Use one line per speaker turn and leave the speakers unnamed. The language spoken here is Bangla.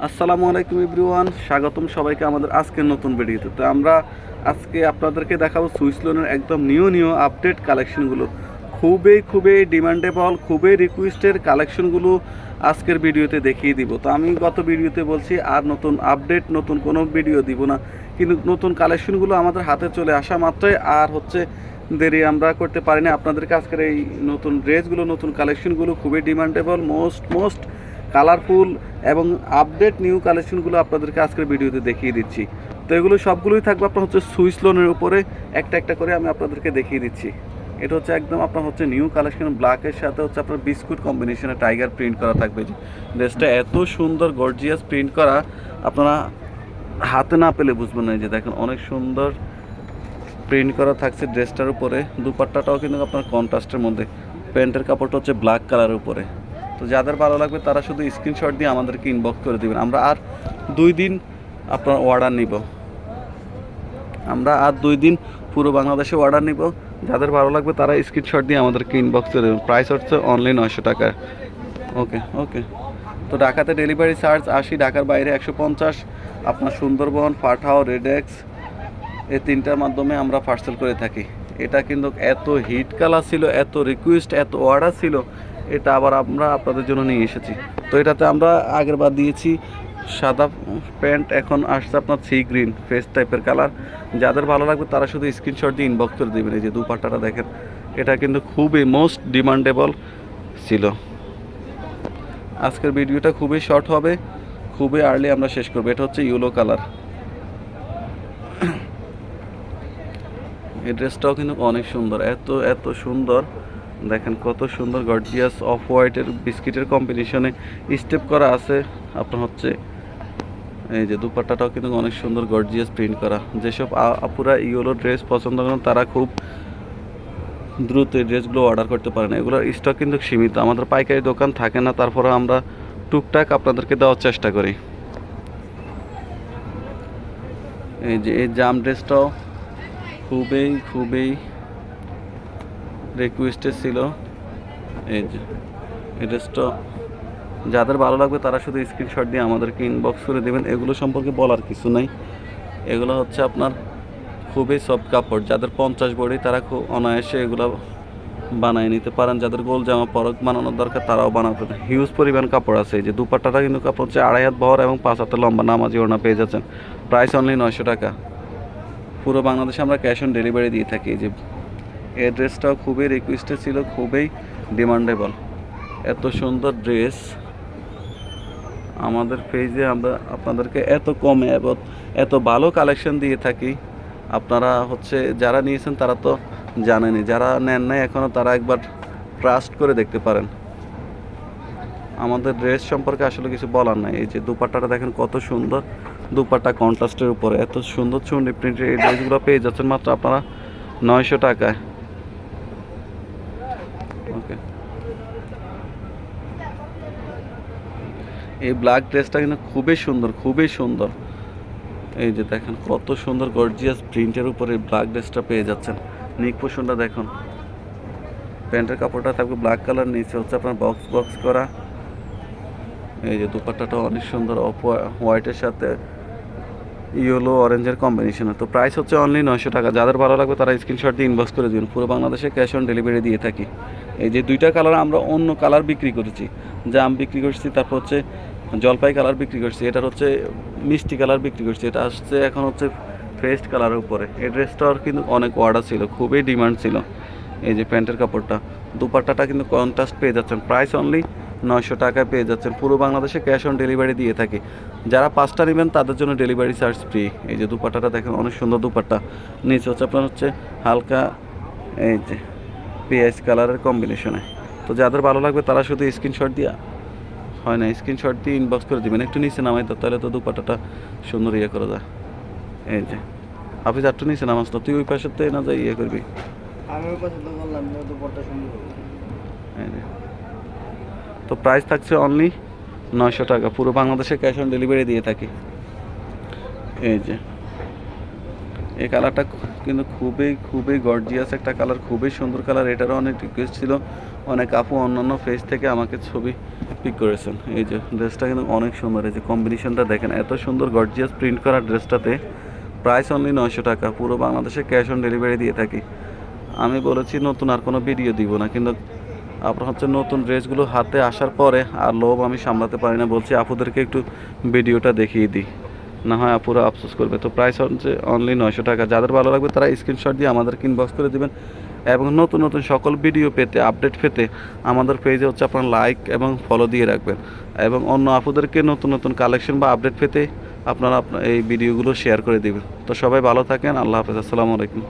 আসসালামু আলাইকুম এভরিওয়ান, স্বাগতম সবাইকে আমাদের আজকের নতুন ভিডিওতে। তো আমরা আজকে আপনাদেরকে দেখাবো সুইস লোনের একদম নিউ আপডেট কালেকশনগুলো। খুবই ডিমান্ডেবল, খুবই রিকোয়েস্টের কালেকশনগুলো আজকের ভিডিওতে দেখিয়ে দিব। তো আমি গত ভিডিওতে বলছি আর নতুন আপডেট নতুন কোনো ভিডিও দিব না, কিন্তু নতুন কালেকশনগুলো আমাদের হাতে চলে আসা মাত্রই আর দেরি আমরা করতে পারি না। আপনাদেরকে আজকের এই নতুন ড্রেসগুলো, নতুন কালেকশনগুলো খুবই ডিমান্ডেবল, মোস্ট কালারফুল এবং আপডেট নিউ কালেকশনগুলো আপনাদেরকে আজকের ভিডিওতে দেখিয়ে দিচ্ছি। তো এগুলো সবগুলোই থাকবে আপনার সুইস লোনের উপরে একটা করে আমি আপনাদেরকে দেখিয়ে দিচ্ছি। এটা একদম আপনার নিউ কালেকশন, ব্ল্যাকের সাথে আপনার বিস্কুট কম্বিনেশনে টাইগার প্রিন্ট করা থাকবে। যে ড্রেসটা এত সুন্দর গর্জিয়াস প্রিন্ট করা, আপনারা হাতে না পেলে বুঝবেন না। যে দেখেন অনেক সুন্দর প্রিন্ট করা থাকছে ড্রেসটার উপরে। দুপাট্টাটাও কিন্তু আপনার কন্ট্রাস্টের মধ্যে, প্যান্টের কাপড়টা ব্ল্যাক কালারের উপরে। তো যাদের ভালো লাগবে তারা শুধু স্ক্রিনশট দিয়ে আমাদেরকে ইনবক্স করে দেবেন। আমরা আর 2 দিন আপনার অর্ডার নিব, পুরো বাংলাদেশে অর্ডার নিব। যাদের ভালো লাগবে তারা স্ক্রিনশট দিয়ে আমাদেরকে ইনবক্স করে দেবেন। প্রাইস অনলি 900 টাকা। ওকে। তো ঢাকাতে ডেলিভারি চার্জ 80, ঢাকার বাইরে 150। আপনার সুন্দরবন, পাঠাও, রেডেক্স এই 3টার মাধ্যমে আমরা পার্সেল করে থাকি। এটা কিন্তু এত হিট কালার ছিল, এত রিকোয়েস্ট, এত অর্ডার ছিল, এটা আবার আমরা আপনাদের জন্য নিয়ে এসেছি। তো এটাতে আমরা আগের বার দিয়েছি সাদা প্যান্ট, এখন আসছে আপনার সি গ্রিন ফেস টাইপের কালার। যাদের ভালো লাগবে তারা শুধু স্ক্রিনশট দিয়ে ইনবক্স করে দেবেন। এই যে দুপাট্টাটা দেখেন, এটা কিন্তু খুবই মোস্ট ডিমান্ডেবল ছিল। আজকের ভিডিওটা খুবই শর্ট হবে, খুবই আর্লি আমরা শেষ করবো। এটা ইয়েলো কালার। এই ড্রেসটাও কিন্তু অনেক সুন্দর, এত সুন্দর। দেখেন কত সুন্দর গর্জিয়াস অফ হোয়াইটের বিস্কিটের কম্বিনেশনে স্টেপ করা আছে। আপনার এই যে দুপাট্টাটাও কিন্তু অনেক সুন্দর গর্জিয়াস প্রিন্ট করা। যেসব আপুরা ইয়েলো ড্রেস পছন্দ করেন তারা খুব দ্রুত এই ড্রেসগুলো অর্ডার করতে পারেন। এগুলোর স্টক কিন্তু সীমিত, আমাদের পাইকারি দোকান থাকে না, তারপরে আমরা টুকটাক আপনাদেরকে দেওয়ার চেষ্টা করি। এই যে এই জাম ড্রেসটাও খুবই রিকোয়েস্টেড ছিল। এই যে এই ড্রেসটা যাদের ভালো লাগবে তারা শুধু স্ক্রিনশট দিয়ে আমাদেরকে ইনবক্স করে দেবেন। এগুলো সম্পর্কে বলার কিছু নাই, এগুলো আপনার খুবই সফট কাপড়। যাদের 50 বডি তারা খুব অনায়াসে এগুলো বানিয়ে নিতে পারেন। যাদের গোল জামা পরক বানানোর দরকার তারাও বানাতে পারেন। হিউজ পরিমাণ কাপড় আছে। এই যে দুপাট্টাটা কিন্তু কাপড় 2.5 হাত বহর এবং 5 হাতের লম্বা, নামাজি ওড়না পেয়ে যাচ্ছেন। প্রাইস অনলি 900 টাকা। পুরো বাংলাদেশে আমরা ক্যাশ অন ডেলিভারি দিয়ে থাকি। এই যে এই ড্রেসটাও খুবই রিকোয়েস্টেড ছিল, খুবই ডিমান্ডেবল। এত সুন্দর ড্রেস আমাদের পেজে আমরা আপনাদেরকে এত কমে এবং এত ভালো কালেকশন দিয়ে থাকি। আপনারা যারা নিয়েছেন তারা তো জানেনই, যারা নেন নাই এখনও তারা একবার ট্রাস্ট করে দেখতে পারেন। আমাদের ড্রেস সম্পর্কে আসলে কিছু বলার নাই। এই যে দুপাট্টাটা দেখেন কত সুন্দর, দুপাট্টা কন্ট্রাস্টের উপরে এত সুন্দর চুন্ডি প্রিন্টের এই ড্রেসগুলো পেয়ে যাচ্ছেন মাত্র আপনারা 900 টাকায়। ওকে, এই ব্ল্যাক ড্রেসটা কিন্তু খুবই সুন্দর। এই যে দেখেন কত সুন্দর গর্জিয়াস প্রিন্টের উপরে ব্ল্যাক ড্রেসটা পেয়ে যাচ্ছেন। নিক পোষণটা দেখুন, প্যান্টের কাপড়টা থাকবে ব্ল্যাক কালার, নিচে আপনার বক্স করা। এই যে দুপাট্টাটা অনেক সুন্দর, অফ হোয়াইটের সাথে ইয়েলো অরেঞ্জের কম্বিনেশনে। তো প্রাইস অনলি 900 টাকা। যাদের ভালো লাগবে তারা স্ক্রিনশট দিয়ে ইনবক্স করে দিন। পুরো বাংলাদেশে ক্যাশ অন ডেলিভারি দিয়ে থাকি। এই যে 2টা কালার আমরা অন্য কালার বিক্রি করেছি, জাম বিক্রি করছি, তারপর জলপাই কালার বিক্রি করছি, এটার মিষ্টি কালার বিক্রি করছি, এটা আসছে এখন ফেস্ট কালারের উপরে। এই ড্রেসটার কিন্তু অনেক অর্ডার ছিল, খুবই ডিমান্ড ছিল। এই যে প্যান্টের কাপড়টা, দুপাট্টাটা কিন্তু কন্ট্রাস্ট পেয়ে যাচ্ছেন। প্রাইস অনলি 900 টাকায় পেয়ে যাচ্ছেন। পুরো বাংলাদেশে ক্যাশ অন ডেলিভারি দিয়ে থাকি। যারা 5টা নেবেন তাদের জন্য ডেলিভারি চার্জ ফ্রি। এই যে দুপাট্টাটা দেখেন অনেক সুন্দর দুপাট্টা, নিচে আপনার হালকা এই যে পেঁয়াজ কালারের কম্বিনেশনে। তো যাদের ভালো লাগবে তারা শুধু স্ক্রিনশট দিয়ে স্ক্রিনশট দিয়ে ইনবক্স করে দেবেন। একটু নিচে নামাই তো, তাহলে তো দুপাট্টাটা সুন্দর করা যায়। এই যে হাফিজ একটু নিচে নামাস তো, তুই ওই পাশের তো না যাই করবি।
আমি ওই পাশে তো বললাম দুপাট্টা সুন্দর।
এই যে তো প্রাইস থাকছে অনলি 900 টাকা। পুরো বাংলাদেশে ক্যাশ অন ডেলিভারি দিয়ে থাকি। এই যে এই কালারটা কিন্তু খুবই গর্জিয়াস একটা কালার, খুবই সুন্দর কালার। এটারও অনেক রিকোয়েস্ট ছিল, অনেক আপু অন্যান্য পেজ থেকে আমাকে ছবি পিক করেছেন। এই যে ড্রেসটা কিন্তু অনেক সুন্দর, এই যে কম্বিনেশনটা দেখেন, এত সুন্দর গর্জিয়াস প্রিন্ট করা ড্রেসটাতে প্রাইস অনলি 900 টাকা। পুরো বাংলাদেশে ক্যাশ অন ডেলিভারি দিয়ে থাকি। আমি বলেছি নতুন আর কোনো ভিডিও দিব না, কিন্তু আপনার হচ্ছে নতুন ড্রেসগুলো হাতে আসার পরে আর লোভ আমি সামলাতে পারি না, বলছি আপুদেরকে একটু ভিডিওটা দেখিয়ে দিই, না হয় আপুরা আফসোস করবে। তো প্রাইস হচ্ছে অনলি 900 টাকা। যাদের ভালো লাগবে তারা স্ক্রিনশট দিয়ে আমাদেরকে ইনবক্স করে দিবেন, এবং নতুন নতুন সকল ভিডিও পেতে, আপডেট পেতে আমাদের পেজে হচ্ছে আপনার লাইক এবং ফলো দিয়ে রাখবেন, এবং অন্য আপুদেরকে নতুন নতুন কালেকশন বা আপডেট পেতে আপনারা এই ভিডিওগুলো শেয়ার করে দিবেন। তো সবাই ভালো থাকেন, আল্লাহ হাফেজ, আসসালামু আলাইকুম।